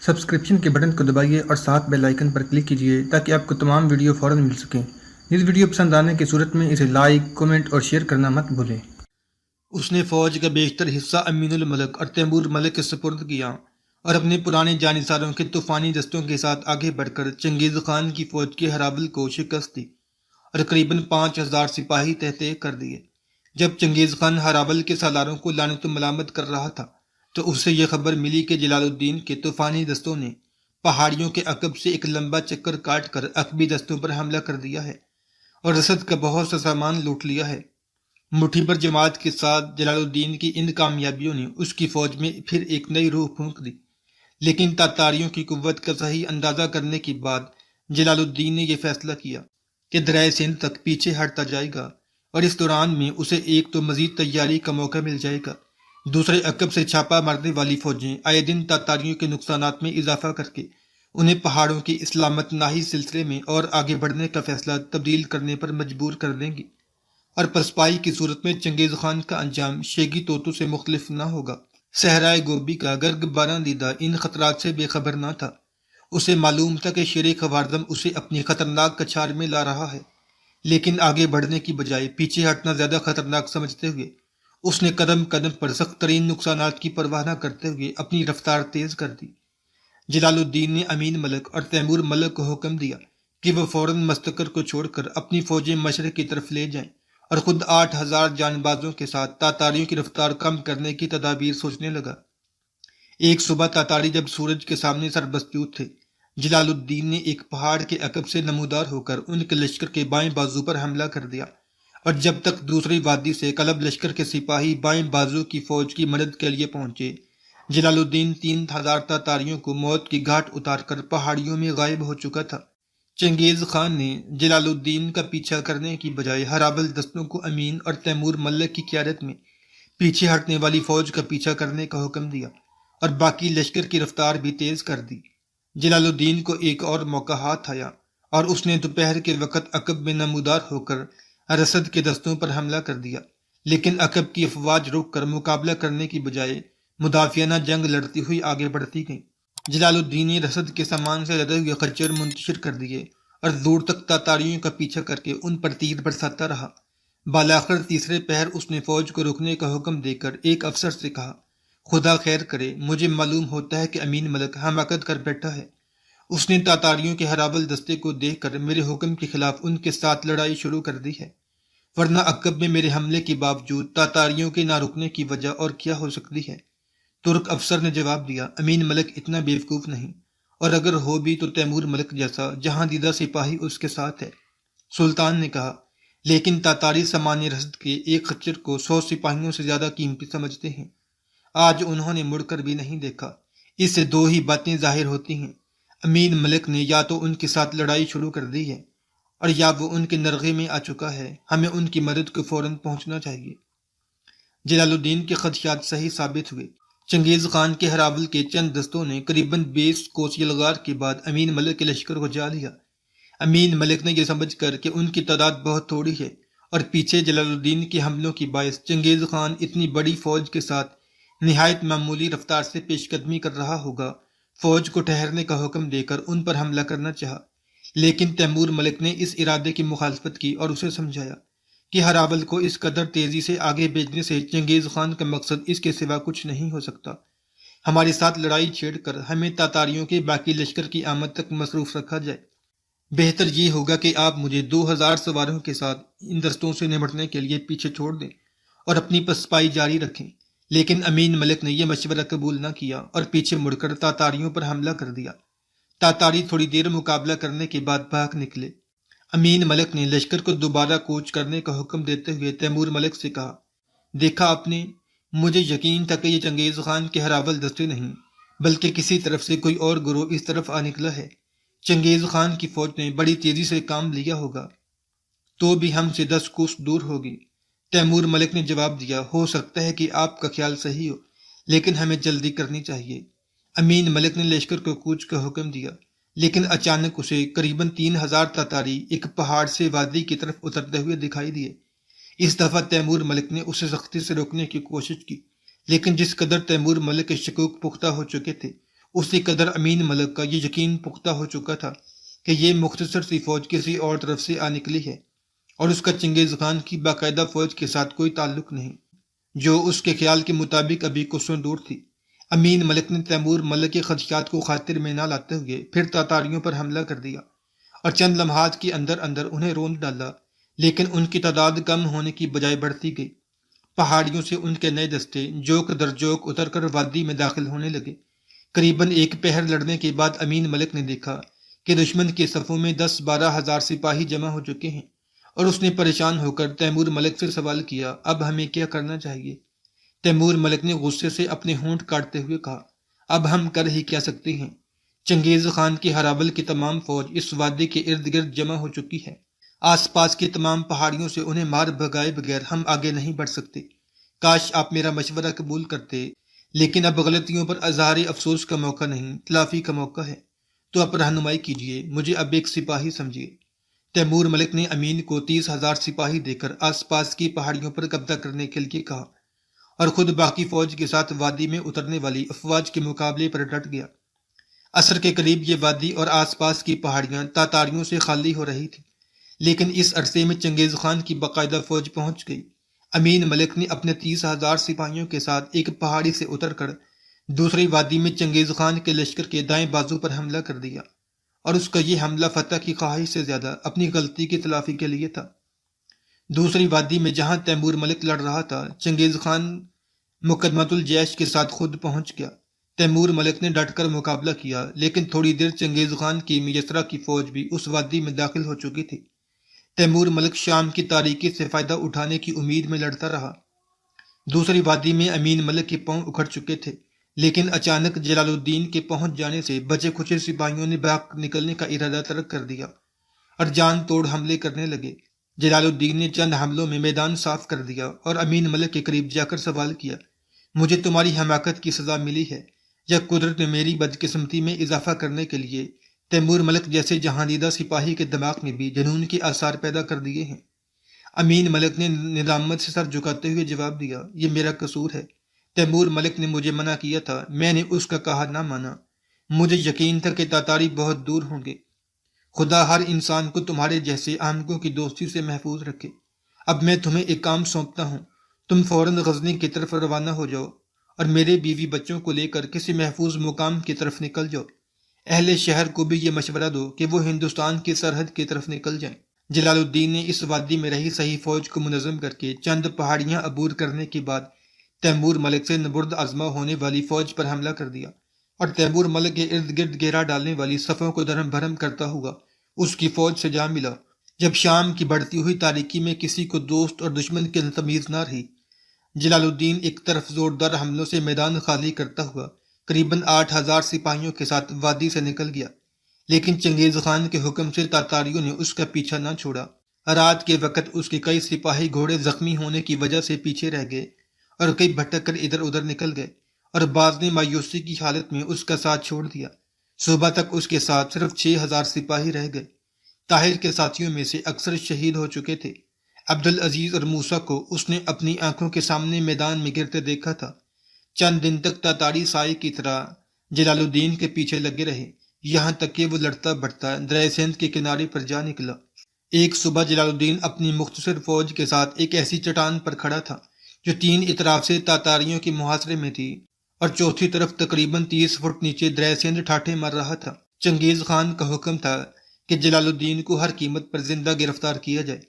Subscription کے button کو دبائیے اور ساتھ بیل آئیکن پر کلک کیجیے تاکہ آپ کو تمام ویڈیو فوراً مل سکیں۔ اس ویڈیو پسند آنے کی صورت میں اسے لائک، کمنٹ اور شیئر کرنا مت بھولیں۔ اس نے فوج کا بیشتر حصہ امین الملک اور تیمور ملک کے سپرد کیا اور اپنے پرانے جانثاروں کے طوفانی دستوں کے ساتھ آگے بڑھ کر چنگیز خان کی فوج کے ہراول کو شکست دی اور قریباً 5000 سپاہی تہتے کر دیے۔ جب چنگیز خان ہراول کے سالاروں کو لعنت و ملامت کر رہا تھا تو اس سے یہ خبر ملی کہ جلال الدین کے طوفانی دستوں نے پہاڑیوں کے عقب سے ایک لمبا چکر کاٹ کر عقبی دستوں پر حملہ کر دیا ہے اور رسد کا بہت سا سامان لوٹ لیا ہے۔ مٹھی پر جماعت کے ساتھ جلال الدین کی ان کامیابیوں نے اس کی فوج میں پھر ایک نئی روح پھونک دی، لیکن تاتاریوں کی قوت کا صحیح اندازہ کرنے کے بعد جلال الدین نے یہ فیصلہ کیا کہ دریائے سندھ تک پیچھے ہٹتا جائے گا اور اس دوران میں اسے ایک تو مزید تیاری کا موقع مل جائے گا، دوسرے عقب سے چھاپا مارنے والی فوجیں آئے دن تاتاریوں کے نقصانات میں اضافہ کر کے انہیں پہاڑوں کی اسلامت ناہی سلسلے میں اور آگے بڑھنے کا فیصلہ تبدیل کرنے پر مجبور کر دیں گی، اور پسپائی کی صورت میں چنگیز خان کا انجام شیگی توتو سے مختلف نہ ہوگا۔ صحرائے گوبی کا گرگ بارہ دیدہ ان خطرات سے بے خبر نہ تھا۔ اسے معلوم تھا کہ شیر خوارزم اسے اپنی خطرناک کچھار میں لا رہا ہے، لیکن آگے بڑھنے کی بجائے پیچھے ہٹنا زیادہ خطرناک سمجھتے ہوئے اس نے قدم قدم پر سخت ترین نقصانات کی پرواہ نہ کرتے ہوئے اپنی رفتار تیز کر دی۔ جلال الدین نے امین ملک اور تیمور ملک کو حکم دیا کہ وہ فوراً مستقر کو چھوڑ کر اپنی فوجیں مشرق کی طرف لے جائیں اور خود 8000 جان بازوں کے ساتھ تاتاریوں کی رفتار کم کرنے کی تدابیر سوچنے لگا۔ ایک صبح تاتاری جب سورج کے سامنے سربستیوت تھے، جلال الدین نے ایک پہاڑ کے عقب سے نمودار ہو کر ان کے لشکر کے بائیں بازو پر حملہ کر دیا، اور جب تک دوسری وادی سے کلب لشکر کے سپاہی بائیں بازو کی فوج کی مدد کے لیے پہنچے، جلال الدین 3000 تاتاریوں کو موت کی گھاٹ اتار کر پہاڑیوں میں غائب ہو چکا تھا۔ چنگیز خان نے جلال الدین کا پیچھا کرنے کی بجائے ہراول دستوں کو امین اور تیمور ملک کی قیادت میں پیچھے ہٹنے والی فوج کا پیچھا کرنے کا حکم دیا اور باقی لشکر کی رفتار بھی تیز کر دی۔ جلال الدین کو ایک اور موقع ہاتھ آیا اور اس نے دوپہر کے وقت عقب میں نمودار ہو کر رسد کے دستوں پر حملہ کر دیا، لیکن عقب کی افواج رک کر مقابلہ کرنے کی بجائے مدافعانہ جنگ لڑتی ہوئی آگے بڑھتی گئیں۔ جلال الدین نے رسد کے سامان سے لدے ہوئے خچر منتشر کر دیے اور دور تک تاتاریوں کا پیچھا کر کے ان پر تیر برساتا رہا۔ بالاخر تیسرے پہر اس نے فوج کو روکنے کا حکم دے کر ایک افسر سے کہا، خدا خیر کرے، مجھے معلوم ہوتا ہے کہ امین ملک حماقت کر بیٹھا ہے۔ اس نے تاتاریوں کے ہراول دستے کو دیکھ کر میرے حکم کے خلاف ان کے ساتھ لڑائی شروع کر دی ہے، ورنہ عقب میں میرے حملے کے باوجود تاتاریوں کے نہ رکنے کی وجہ اور کیا ہو سکتی ہے؟ ترک افسر نے جواب دیا، امین ملک اتنا بیوقوف نہیں، اور اگر ہو بھی تو تیمور ملک جیسا جہاں دیدہ سپاہی اس کے ساتھ ہے۔ سلطان نے کہا، لیکن تاتاری سامان رسد کے ایک خچر کو 100 سپاہیوں سے زیادہ قیمتی سمجھتے ہیں۔ آج انہوں نے مڑ کر بھی نہیں دیکھا۔ اس سے دو ہی باتیں ظاہر ہوتی ہیں، امین ملک نے یا تو ان کے ساتھ لڑائی شروع کر دی ہے اور یا وہ ان کے نرغے میں آ چکا ہے۔ ہمیں ان کی مدد کو فوراً پہنچنا چاہیے۔ جلال الدین کے خدشات صحیح ثابت ہوئے۔ چنگیز خان کے ہراول کے چند دستوں نے قریباً 20 کوس یلغار کے بعد امین ملک کے لشکر کو جا لیا۔ امین ملک نے یہ سمجھ کر کہ ان کی تعداد بہت تھوڑی ہے اور پیچھے جلال الدین کے حملوں کی باعث چنگیز خان اتنی بڑی فوج کے ساتھ نہایت معمولی رفتار سے پیش قدمی کر رہا ہوگا، فوج کو ٹھہرنے کا حکم دے کر ان پر حملہ کرنا چاہا، لیکن تیمور ملک نے اس ارادے کی مخالفت کی اور اسے سمجھایا کہ ہراول کو اس قدر تیزی سے آگے بھیجنے سے چنگیز خان کا مقصد اس کے سوا کچھ نہیں ہو سکتا۔ ہمارے ساتھ لڑائی چھیڑ کر ہمیں تاتاریوں کے باقی لشکر کی آمد تک مصروف رکھا جائے۔ بہتر یہ ہوگا کہ آپ مجھے 2000 سواروں کے ساتھ ان دستوں سے نمٹنے کے لیے پیچھے چھوڑ دیں اور اپنی پسپائی جاری رکھیں۔ لیکن امین ملک نے یہ مشورہ قبول نہ کیا اور پیچھے مڑ کر تاتاریوں پر حملہ کر دیا۔ تاتاری تھوڑی دیر مقابلہ کرنے کے بعد بھاگ نکلے۔ امین ملک نے لشکر کو دوبارہ کوچ کرنے کا حکم دیتے ہوئے تیمور ملک سے کہا، دیکھا آپ نے، مجھے یقین تھا کہ یہ چنگیز خان کے ہراول دستے نہیں بلکہ کسی طرف سے کوئی اور گروہ اس طرف آ نکلا ہے۔ چنگیز خان کی فوج نے بڑی تیزی سے کام لیا ہوگا تو بھی ہم سے 10 کوس دور ہوگی۔ تیمور ملک نے جواب دیا، ہو سکتا ہے کہ آپ کا خیال صحیح ہو، لیکن ہمیں جلدی کرنی چاہیے۔ امین ملک نے لشکر کو کوچ کا حکم دیا، لیکن اچانک اسے قریباً 3000 تاتاری ایک پہاڑ سے وادی کی طرف اترتے ہوئے دکھائی دیے۔ اس دفعہ تیمور ملک نے اسے سختی سے روکنے کی کوشش کی، لیکن جس قدر تیمور ملک کے شکوک پختہ ہو چکے تھے اسی قدر امین ملک کا یہ یقین پختہ ہو چکا تھا کہ یہ مختصر سی فوج کسی اور طرف سے آ نکلی ہے اور اس کا چنگیز خان کی باقاعدہ فوج کے ساتھ کوئی تعلق نہیں، جو اس کے خیال کے مطابق ابھی کوسوں دور تھی۔ امین ملک نے تیمور ملک کے خدشات کو خاطر میں نہ لاتے ہوئے پھر تاتاریوں پر حملہ کر دیا اور چند لمحات کے اندر اندر انہیں روند ڈالا، لیکن ان کی تعداد کم ہونے کی بجائے بڑھتی گئی۔ پہاڑیوں سے ان کے نئے دستے جوک در جوک اتر کر وادی میں داخل ہونے لگے۔ قریباً ایک پہر لڑنے کے بعد امین ملک نے دیکھا کہ دشمن کے صفوں میں 10-12 ہزار سپاہی جمع ہو چکے ہیں، اور اس نے پریشان ہو کر تیمور ملک سے سوال کیا، اب ہمیں کیا کرنا چاہیے؟ تیمور ملک نے غصے سے اپنے ہونٹ کاٹتے ہوئے کہا، اب ہم کر ہی کیا سکتے ہیں؟ چنگیز خان کی ہراول کی تمام فوج اس وادی کے ارد گرد جمع ہو چکی ہے۔ آس پاس کی تمام پہاڑیوں سے انہیں مار بھگائے بغیر ہم آگے نہیں بڑھ سکتے۔ کاش آپ میرا مشورہ قبول کرتے، لیکن اب غلطیوں پر اظہار افسوس کا موقع نہیں، تلافی کا موقع ہے۔ تو اب رہنمائی کیجیے، مجھے اب ایک سپاہی سمجھیے۔ تیمور ملک نے امین کو 30,000 سپاہی دے کر آس پاس کی پہاڑیوں پر قبضہ کرنے کے لیے کہا، اور خود باقی فوج کے ساتھ وادی میں اترنے والی افواج کے مقابلے پر ڈٹ گیا۔ عصر کے قریب یہ وادی اور آس پاس کی پہاڑیاں تاتاریوں سے خالی ہو رہی تھیں، لیکن اس عرصے میں چنگیز خان کی باقاعدہ فوج پہنچ گئی۔ امین ملک نے اپنے 30,000 سپاہیوں کے ساتھ ایک پہاڑی سے اتر کر دوسری وادی میں چنگیز خان کے لشکر کے دائیں بازو پر حملہ کر دیا، اور اس کا یہ حملہ فتح کی خواہش سے زیادہ اپنی غلطی کی تلافی کے لیے تھا۔ دوسری وادی میں جہاں تیمور ملک لڑ رہا تھا، چنگیز خان مقدمۃ الجیش کے ساتھ خود پہنچ گیا۔ تیمور ملک نے ڈٹ کر مقابلہ کیا، لیکن تھوڑی دیر چنگیز خان کی میسرہ کی فوج بھی اس وادی میں داخل ہو چکی تھی۔ تیمور ملک شام کی تاریکی سے فائدہ اٹھانے کی امید میں لڑتا رہا۔ دوسری وادی میں امین ملک کے پاؤں اکھڑ چکے تھے، لیکن اچانک جلال الدین کے پہنچ جانے سے بچے کھچے سپاہیوں نے بھاگ نکلنے کا ارادہ ترک کر دیا اور جان توڑ حملے کرنے لگے۔ جلال الدین نے چند حملوں میں میدان صاف کر دیا اور امین ملک کے قریب جا کر سوال کیا، مجھے تمہاری حماقت کی سزا ملی ہے یا قدرت نے میری بدقسمتی میں اضافہ کرنے کے لیے تیمور ملک جیسے جہاندیدہ سپاہی کے دماغ میں بھی جنون کے آثار پیدا کر دیے ہیں؟ امین ملک نے ندامت سے سر جھکاتے ہوئے جواب دیا، یہ میرا قصور ہے۔ تیمور ملک نے مجھے منع کیا تھا، میں نے اس کا کہا نہ مانا۔ مجھے یقین تھا کہ تاتاری بہت دور ہوں گے۔ خدا ہر انسان کو تمہارے جیسے احمقوں کی دوستی سے محفوظ رکھے۔ اب میں تمہیں ایک کام سونپتا ہوں، تم فوراً غزنی کی طرف روانہ ہو جاؤ اور میرے بیوی بچوں کو لے کر کسی محفوظ مقام کی طرف نکل جاؤ۔ اہل شہر کو بھی یہ مشورہ دو کہ وہ ہندوستان کی سرحد کی طرف نکل جائیں۔ جلال الدین نے اس وادی میں رہی صحیح فوج کو منظم کر کے چند پہاڑیاں عبور کرنے کے بعد تیمور ملک سے نبرد آزما ہونے والی فوج پر حملہ کر دیا، اور تیمور ملک کے ارد گرد گھیرا ڈالنے والی صفوں کو درہم بھرم کرتا ہوا اس کی فوج سے جا ملا۔ جب شام کی بڑھتی ہوئی تاریکی میں کسی کو دوست اور دشمن کی تمیز نہ رہی، جلال الدین ایک طرف زوردار حملوں سے میدان خالی کرتا ہوا قریباً 8,000 سپاہیوں کے ساتھ وادی سے نکل گیا، لیکن چنگیز خان کے حکم سے تاتاریوں نے اس کا پیچھا نہ چھوڑا۔ رات کے وقت اس کے کئی سپاہی گھوڑے زخمی ہونے کی وجہ سے پیچھے رہ گئے اور کئی بھٹک کر ادھر ادھر نکل گئے، اور بعض نے مایوسی کی حالت میں اس کا ساتھ چھوڑ دیا۔ صبح تک اس کے ساتھ صرف 6,000 سپاہی رہ گئے۔ طاہر کے ساتھیوں میں سے اکثر شہید ہو چکے تھے۔ عبدالعزیز اور موسیٰ کو اس نے اپنی آنکھوں کے سامنے میدان میں گرتے دیکھا تھا۔ چند دن تک تاتاری سائے کی طرح جلال الدین کے پیچھے لگے رہے، یہاں تک کہ وہ لڑتا بڑھتا دریائے سندھ کے کنارے پر جا نکلا۔ ایک صبح جلال الدین اپنی مختصر فوج کے ساتھ ایک ایسی چٹان پر کھڑا تھا جو 3 اطراف سے تاتاریوں کے محاصرے میں تھی اور چوتھی طرف تقریباً 30 فٹ نیچے دریائے سندھ ٹھاٹھے مار رہا تھا۔ چنگیز خان کا حکم تھا کہ جلال الدین کو ہر قیمت پر زندہ گرفتار کیا جائے۔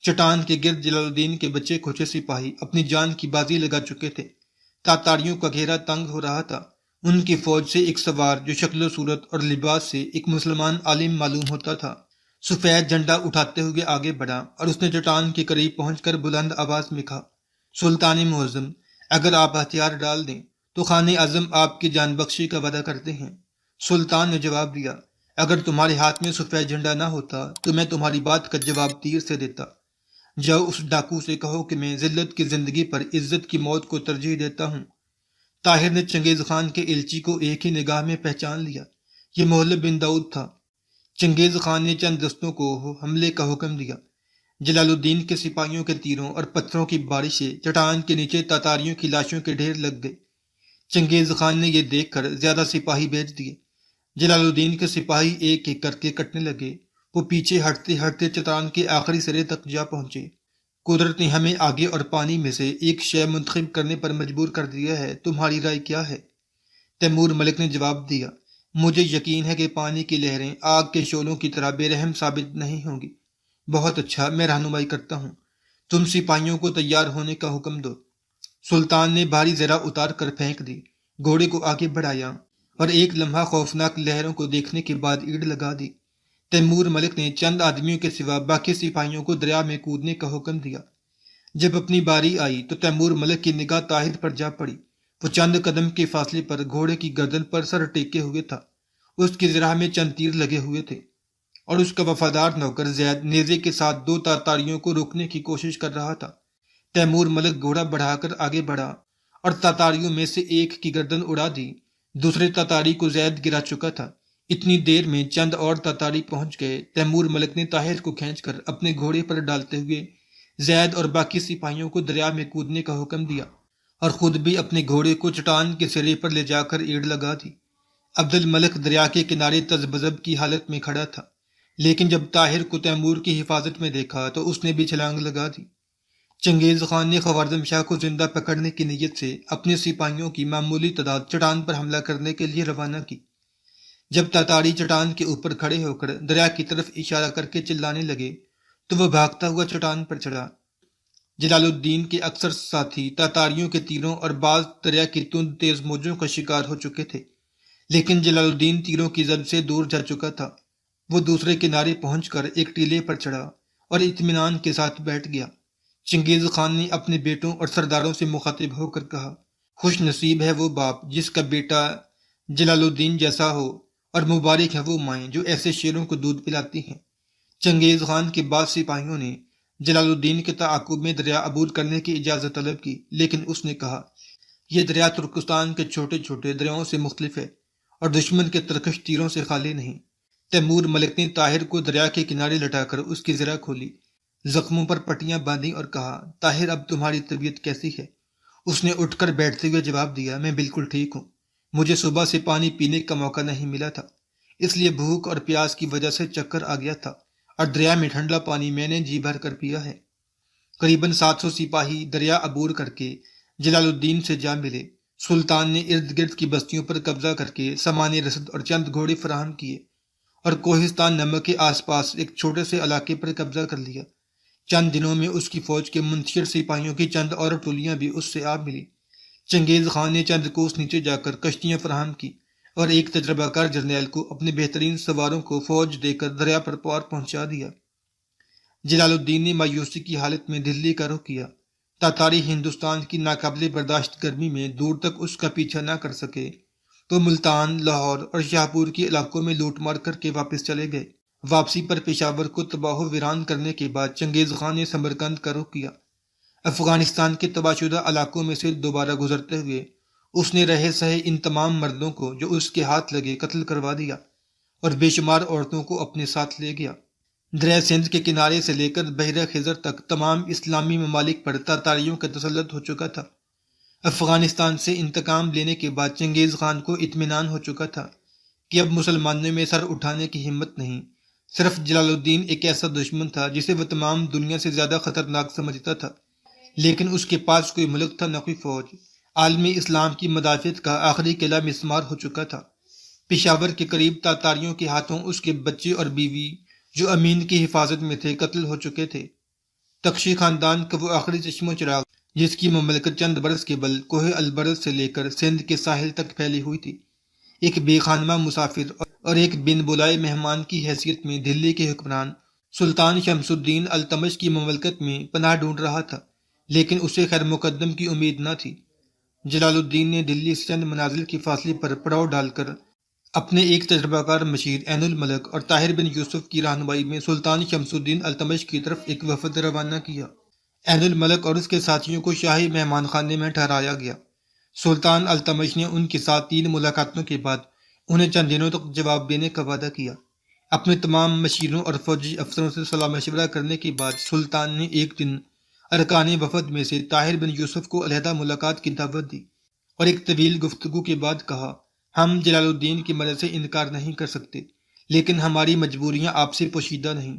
چٹان کے گرد جلال الدین کے بچے کھچے سپاہی اپنی جان کی بازی لگا چکے تھے۔ تاتاریوں کا گھیرا تنگ ہو رہا تھا۔ ان کی فوج سے ایک سوار جو شکل و صورت اور لباس سے ایک مسلمان عالم معلوم ہوتا تھا، سفید جھنڈا اٹھاتے ہوئے آگے بڑھا اور اس نے چٹان کے قریب پہنچ کر بلند آواز میں کہا، سلطان معظم، اگر آپ ہتھیار ڈال دیں تو خان اعظم آپ کی جان بخشی کا وعدہ کرتے ہیں۔ سلطان نے جواب دیا، اگر تمہارے ہاتھ میں سفید جھنڈا نہ ہوتا تو میں تمہاری بات کا جواب تیر سے دیتا۔ جاؤ اس ڈاکو سے کہو کہ میں ذلت کی زندگی پر عزت کی موت کو ترجیح دیتا ہوں۔ طاہر نے چنگیز خان کے الچی کو ایک ہی نگاہ میں پہچان لیا، یہ محلب بن داؤد تھا۔ چنگیز خان نے چند دستوں کو حملے کا حکم دیا۔ جلال الدین کے سپاہیوں کے تیروں اور پتھروں کی بارش سے چٹان کے نیچے تاتاریوں کی لاشوں کے ڈھیر لگ گئے۔ چنگیز خان نے یہ دیکھ کر زیادہ سپاہی بھیج دیے۔ جلال الدین کے سپاہی ایک ایک کر کے کٹنے لگے۔ وہ پیچھے ہٹتے ہٹتے چٹان کے آخری سرے تک جا پہنچے۔ قدرت نے ہمیں آگے اور پانی میں سے ایک شے منتخب کرنے پر مجبور کر دیا ہے، تمہاری رائے کیا ہے؟ تیمور ملک نے جواب دیا، مجھے یقین ہے کہ پانی کی لہریں آگ کے شعلوں کی طرح بے رحم ثابت نہیں ہوں گی۔ بہت اچھا، میں رہنمائی کرتا ہوں، تم سپاہیوں کو تیار ہونے کا حکم دو۔ سلطان نے بھاری زرہ اتار کر پھینک دی، گھوڑے کو آگے بڑھایا اور ایک لمحہ خوفناک لہروں کو دیکھنے کے بعد ایڑ لگا دی۔ تیمور ملک نے چند آدمیوں کے سوا باقی سپاہیوں کو دریا میں کودنے کا حکم دیا۔ جب اپنی باری آئی تو تیمور ملک کی نگاہ طاہر پر جا پڑی۔ وہ چند قدم کے فاصلے پر گھوڑے کی گردن پر سر ٹیکے ہوئے تھا۔ اس کی زرہ میں چند تیر لگے ہوئے تھے اور اس کا وفادار نوکر زید نیزے کے ساتھ دو تاتاریوں کو روکنے کی کوشش کر رہا تھا۔ تیمور ملک گھوڑا بڑھا کر آگے بڑھا اور تاتاریوں میں سے ایک کی گردن اڑا دی۔ دوسرے تاتاری کو زید گرا چکا تھا۔ اتنی دیر میں چند اور تاتاری پہنچ گئے۔ تیمور ملک نے طاہر کو کھینچ کر اپنے گھوڑے پر ڈالتے ہوئے زید اور باقی سپاہیوں کو دریا میں کودنے کا حکم دیا اور خود بھی اپنے گھوڑے کو چٹان کے سرے پر لے جا کر ایڑ لگا دی۔ عبد الملک دریا کے کنارے تذبذب کی حالت میں کھڑا تھا، لیکن جب طاہر کو تیمور کی حفاظت میں دیکھا تو اس نے بھی چھلانگ لگا دی۔ چنگیز خان نے خوارزم شاہ کو زندہ پکڑنے کی نیت سے اپنے سپاہیوں کی معمولی تعداد چٹان پر حملہ کرنے کے لیے روانہ کی۔ جب تاتاری چٹان کے اوپر کھڑے ہو کر دریا کی طرف اشارہ کر کے چلانے لگے تو وہ بھاگتا ہوا چٹان پر چڑھا۔ جلال الدین کے اکثر ساتھی تاتاریوں کے تیروں اور بعض دریا کی تند تیز موجوں کا شکار ہو چکے تھے، لیکن جلال الدین تیروں کی زد سے دور جا چکا تھا۔ وہ دوسرے کنارے پہنچ کر ایک ٹیلے پر چڑھا اور اطمینان کے ساتھ بیٹھ گیا۔ چنگیز خان نے اپنے بیٹوں اور سرداروں سے مخاطب ہو کر کہا، خوش نصیب ہے وہ باپ جس کا بیٹا جلال الدین جیسا ہو، اور مبارک ہے وہ مائیں جو ایسے شیروں کو دودھ پلاتی ہیں۔ چنگیز خان کے بعض سپاہیوں نے جلال الدین کے تعاقب میں دریا عبور کرنے کی اجازت طلب کی، لیکن اس نے کہا، یہ دریا ترکستان کے چھوٹے چھوٹے دریاؤں سے مختلف ہے اور دشمن کے ترکش تیروں سے خالی نہیں۔ تیمور ملک نے طاہر کو دریا کے کنارے لٹا کر اس کی زرہ کھولی، زخموں پر پٹیاں باندھی اور کہا، طاہر اب تمہاری طبیعت کیسی ہے؟ اس نے اٹھ کر بیٹھتے ہوئے جواب دیا، میں بالکل ٹھیک ہوں۔ مجھے صبح سے پانی پینے کا موقع نہیں ملا تھا، اس لیے بھوک اور پیاس کی وجہ سے چکر آ گیا تھا، اور دریا میں ٹھنڈا پانی میں نے جی بھر کر پیا ہے۔ قریباً 700 سپاہی دریا عبور کر کے جلال الدین سے جا ملے۔ سلطان نے ارد گرد کی بستیوں پر قبضہ کر کے سامان رسد اور چند گھوڑے فراہم کیے اور کوہستان نمک کے آس پاس ایک چھوٹے سے علاقے پر قبضہ کر لیا۔ چند دنوں میں اس کی فوج کے منتشر سپاہیوں کی چند اور ٹولیاں بھی اس سے آ ملی۔ چنگیز خان نے چند کوس نیچے جا کر کشتیاں فراہم کی اور ایک تجربہ کار جرنیل کو اپنے بہترین سواروں کو فوج دے کر دریا پر پار پہنچا دیا۔ جلال الدین نے مایوسی کی حالت میں دلی کا رخ کیا۔ تاتاری ہندوستان کی ناقابل برداشت گرمی میں دور تک اس کا پیچھا نہ کر سکے تو ملتان، لاہور اور شاہپور کے علاقوں میں لوٹ مار کر کے واپس چلے گئے۔ واپسی پر پشاور کو تباہ و ویران کرنے کے بعد چنگیز خان نے سمرقند کا رخ کیا۔ افغانستان کے تباہ شدہ علاقوں میں سے دوبارہ گزرتے ہوئے اس نے رہے سہے ان تمام مردوں کو جو اس کے ہاتھ لگے قتل کروا دیا اور بے شمار عورتوں کو اپنے ساتھ لے گیا۔ دریا سندھ کے کنارے سے لے کر بحیرہ خزر تک تمام اسلامی ممالک پر تاتاریوں کا تسلط ہو چکا تھا۔ افغانستان سے انتقام لینے کے بعد چنگیز خان کو اطمینان ہو چکا تھا کہ اب مسلمانوں میں سر اٹھانے کی ہمت نہیں۔ صرف جلال الدین ایک ایسا دشمن تھا جسے وہ تمام دنیا سے زیادہ خطرناک سمجھتا تھا، لیکن اس کے پاس کوئی ملک تھا نہ کوئی فوج۔ عالمی اسلام کی مدافعت کا آخری قلعہ مسمار ہو چکا تھا۔ پشاور کے قریب تاتاریوں کے ہاتھوں اس کے بچے اور بیوی جو امین کی حفاظت میں تھے قتل ہو چکے تھے۔ تخشی خاندان کا وہ آخری چشم و چراغ جس کی مملکت چند برس کے بل کوہ البرز سے لے کر سندھ کے ساحل تک پھیلی ہوئی تھی، ایک بے خانمہ مسافر اور ایک بن بلائے مہمان کی حیثیت میں دلی کے حکمران سلطان شمس الدین التمش کی مملکت میں پناہ ڈھونڈ رہا تھا، لیکن اسے خیر مقدم کی امید نہ تھی۔ جلال الدین نے دلی سے چند منازل کے فاصلے پر پڑاؤ ڈال کر اپنے ایک تجربہ کار مشیر عین الملک اور طاہر بن یوسف کی رہنمائی میں سلطان شمس الدین التمش کی طرف ایک وفد روانہ کیا۔ عین الملک اور اس کے ساتھیوں کو شاہی مہمان خانے میں ٹھہرایا گیا۔ سلطان التمش نے ان کے ساتھ 3 ملاقاتوں کے بعد انہیں چند دنوں تک جواب دینے کا وعدہ کیا۔ اپنے تمام مشیروں اور فوجی افسروں سے صلاح مشورہ کرنے کے بعد سلطان نے ایک دن ارکان وفد میں سے طاہر بن یوسف کو علیحدہ ملاقات کی دعوت دی اور ایک طویل گفتگو کے بعد کہا، ہم جلال الدین کی مدد سے انکار نہیں کر سکتے، لیکن ہماری مجبوریاں آپ سے پوشیدہ نہیں۔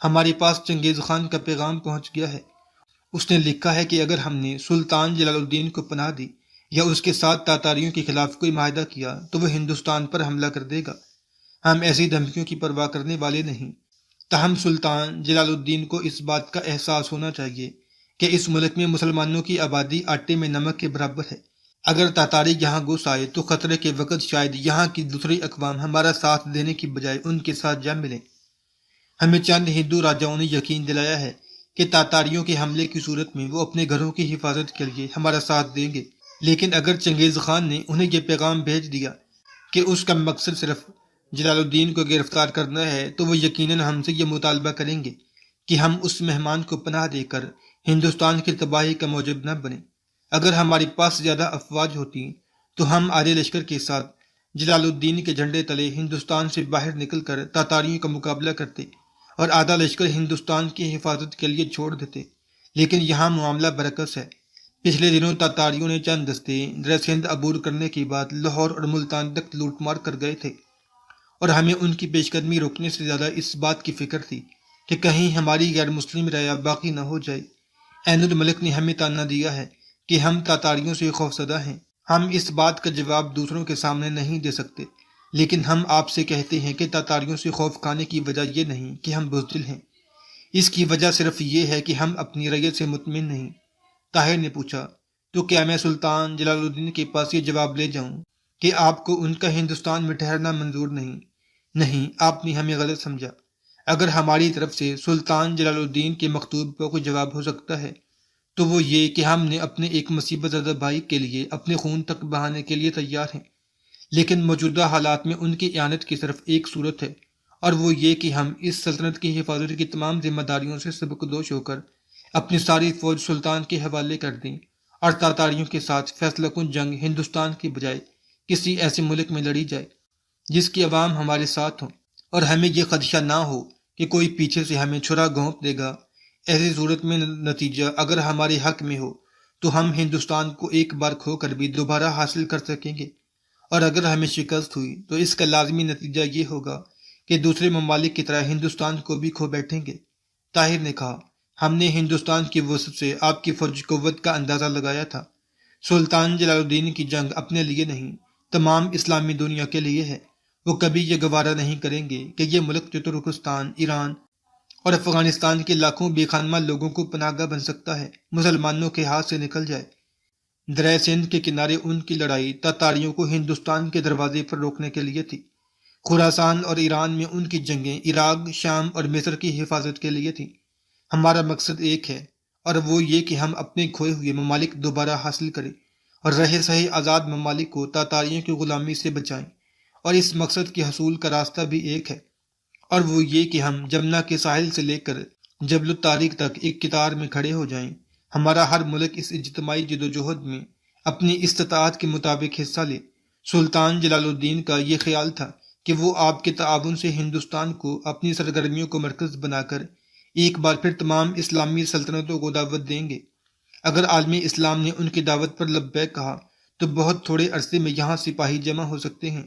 ہمارے پاس چنگیز خان کا پیغام پہنچ گیا ہے۔ اس نے لکھا ہے کہ اگر ہم نے سلطان جلال الدین کو پناہ دی یا اس کے ساتھ تاتاریوں کے خلاف کوئی معاہدہ کیا تو وہ ہندوستان پر حملہ کر دے گا۔ ہم ایسی دھمکیوں کی پرواہ کرنے والے نہیں۔ تاہم سلطان جلال الدین کو اس بات کا احساس ہونا چاہیے کہ اس ملک میں مسلمانوں کی آبادی آٹے میں نمک کے برابر ہے۔ اگر تاتاری یہاں گھس آئے تو خطرے کے وقت شاید یہاں کی دوسری اقوام ہمارا ساتھ دینے کی بجائے ان کے ساتھ جا ملیں۔ ہمیں چند ہندو راجاؤں نے یقین دلایا ہے کہ تاتاریوں کے حملے کی صورت میں وہ اپنے گھروں کی حفاظت کے لیے ہمارا ساتھ دیں گے، لیکن اگر چنگیز خان نے انہیں یہ پیغام بھیج دیا کہ اس کا مقصد صرف جلال الدین کو گرفتار کرنا ہے تو وہ یقیناً ہم سے یہ مطالبہ کریں گے کہ ہم اس مہمان کو پناہ دے کر ہندوستان کی تباہی کا موجب نہ بنیں۔ اگر ہمارے پاس زیادہ افواج ہوتی تو ہم آدھے لشکر کے ساتھ جلال الدین کے جھنڈے تلے ہندوستان سے باہر نکل کر تاتاریوں کا مقابلہ کرتے اور آدھا لشکر ہندوستان کی حفاظت کے لیے چھوڑ دیتے، لیکن یہاں معاملہ برعکس ہے۔ پچھلے دنوں تاتاریوں نے چند دستے در سندھ عبور کرنے کے بعد لاہور اور ملتان تک لوٹ مار کر گئے تھے، اور ہمیں ان کی پیش قدمی روکنے سے زیادہ اس بات کی فکر تھی کہ کہیں ہماری غیر مسلم رعایا باقی نہ ہو جائے۔ عین الملک نے ہمیں تانا دیا ہے کہ ہم تاتاریوں سے خوفزدہ ہیں۔ ہم اس بات کا جواب دوسروں کے سامنے نہیں دے سکتے، لیکن ہم آپ سے کہتے ہیں کہ تاتاریوں سے خوف کھانے کی وجہ یہ نہیں کہ ہم بزدل ہیں، اس کی وجہ صرف یہ ہے کہ ہم اپنی رعیت سے مطمئن نہیں۔ طاہر نے پوچھا، تو کیا میں سلطان جلال الدین کے پاس یہ جواب لے جاؤں کہ آپ کو ان کا ہندوستان میں ٹھہرنا منظور نہیں؟ نہیں، آپ نے ہمیں غلط سمجھا۔ اگر ہماری طرف سے سلطان جلال الدین کے مکتوب پر کوئی جواب ہو سکتا ہے تو وہ یہ کہ ہم نے اپنے ایک مصیبت زدہ بھائی کے لیے اپنے خون تک بہانے کے لیے تیار ہیں، لیکن موجودہ حالات میں ان کی اعانت کی صرف ایک صورت ہے، اور وہ یہ کہ ہم اس سلطنت کی حفاظت کی تمام ذمہ داریوں سے سبکدوش ہو کر اپنی ساری فوج سلطان کے حوالے کر دیں اور تاتاریوں کے ساتھ فیصلہ کن جنگ ہندوستان کی بجائے کسی ایسے ملک میں لڑی جائے جس کی عوام ہمارے ساتھ ہوں، اور ہمیں یہ خدشہ نہ ہو کہ کوئی پیچھے سے ہمیں چھرا گھونپ دے گا۔ ایسی صورت میں نتیجہ اگر ہمارے حق میں ہو تو ہم ہندوستان کو ایک بار کھو کر بھی دوبارہ حاصل کر سکیں گے، اور اگر ہمیں شکست ہوئی تو اس کا لازمی نتیجہ یہ ہوگا کہ دوسرے ممالک کی طرح ہندوستان کو بھی کھو بیٹھیں گے۔ طاہر نے کہا، ہم نے ہندوستان کی وسعت سے آپ کی فوجی قوت کا اندازہ لگایا تھا۔ سلطان جلال الدین کی جنگ اپنے لیے نہیں، تمام اسلامی دنیا کے لیے ہے۔ وہ کبھی یہ گوارا نہیں کریں گے کہ یہ ملک جو ترکستان، ایران اور افغانستان کے لاکھوں بے خانمہ لوگوں کو پناہ گاہ بن سکتا ہے، مسلمانوں کے ہاتھ سے نکل جائے۔ دریا سندھ کے کنارے ان کی لڑائی تاتاریوں کو ہندوستان کے دروازے پر روکنے کے لیے تھی۔ خراسان اور ایران میں ان کی جنگیں عراق، شام اور مصر کی حفاظت کے لیے تھیں۔ ہمارا مقصد ایک ہے، اور وہ یہ کہ ہم اپنے کھوئے ہوئے ممالک دوبارہ حاصل کریں اور رہے سہے آزاد ممالک کو تاتاریوں کی غلامی سے بچائیں، اور اس مقصد کے حصول کا راستہ بھی ایک ہے، اور وہ یہ کہ ہم جمنا کے ساحل سے لے کر جبل الطارق تک ایک قطار میں کھڑے ہو جائیں۔ ہمارا ہر ملک اس اجتماعی جدوجہد میں اپنی استطاعت کے مطابق حصہ لے۔ سلطان جلال الدین کا یہ خیال تھا کہ وہ آپ کے تعاون سے ہندوستان کو اپنی سرگرمیوں کو مرکز بنا کر ایک بار پھر تمام اسلامی سلطنتوں کو دعوت دیں گے۔ اگر عالم اسلام نے ان کی دعوت پر لبیک کہا تو بہت تھوڑے عرصے میں یہاں سپاہی جمع ہو سکتے ہیں۔